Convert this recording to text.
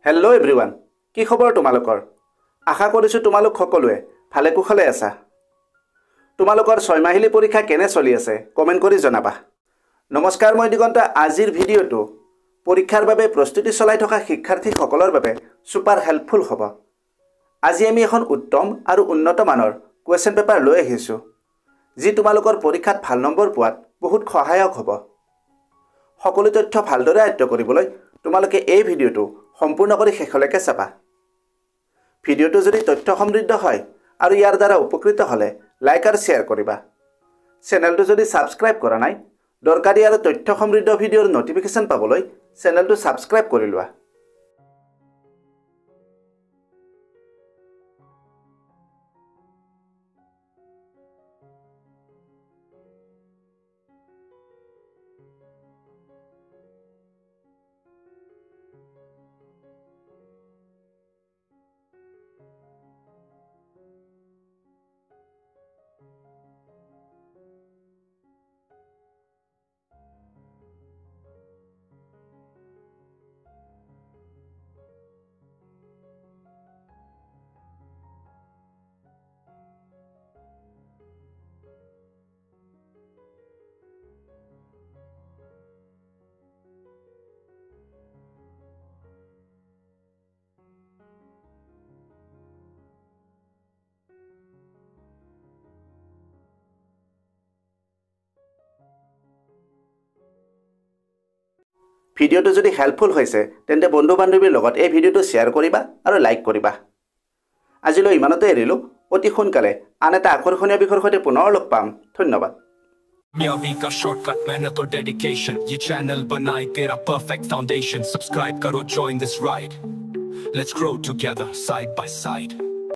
Hello' everyone, কি খবৰ তোমালোকৰ? আশা কৰিছোঁ তোমালোক সকলোৱে ভালে কুশলে আছা। তোমালোকৰ 6 মাহিলী পৰীক্ষা কেনে চলি আছে কমেণ্ট কৰি জনাবা। নমস্কাৰ, মই দিগন্ত। আজিৰ ভিডিঅ'টো পৰীক্ষাৰ বাবে প্ৰস্তুতি চলাই থকা শিক্ষাৰ্থীসকলৰ বাবে ছুপাৰ হেল্পফুল হ'ব। আজি আমি এখন উত্তম আৰু উন্নত মানৰ কুৱেশ্যন পেপাৰ লৈ আহিছোঁ, যি তোমালোকৰ পৰীক্ষাত ভাল নম্বৰ পোৱাত বহুত সহায়ক হ'ব। সকলো তথ্য ভালদৰে আয়ত্ব কৰিবলৈ তোমালোকে এই ভিডিঅ'টো সম্পূৰ্ণ কৰি শেষলৈকে চাবা। ভিডিঅ'টো যদি তথ্য সমৃদ্ধ হয় আৰু ইয়াৰ দ্বাৰা উপকৃত হ'লে লাইক আৰু শ্বেয়াৰ কৰিবা। চেনেলটো যদি ছাবস্ক্ৰাইব কৰা নাই, দৰকাৰী আৰু তথ্য সমৃদ্ধ ভিডিঅ'ৰ নটিফিকেশ্যন পাবলৈ চেনেলটো ছাবস্ক্ৰাইব কৰি লোৱা। ভিডিঅ'টো যদি হেল্পফুল হৈছে তেন্তে বন্ধু বান্ধৱীৰ লগত এই ভিডিঅ'টো শ্বেয়াৰ কৰিবা আৰু লাইক কৰিবা। আজিলৈ ইমানতে এৰিলোঁ। অতি সোনকালে আন এটা আকৰ্ষণীয় বিষয়ৰ সৈতে পুনৰ লগ পাম। ধন্যবাদ। कामयाबी का शॉर्टकट, मेहनत और डेडिकेशन, ये चैनल बनाए तेरा परफेक्ट फाउंडेशन। सब्सक्राइब करो, join this ride, let's grow together side by side।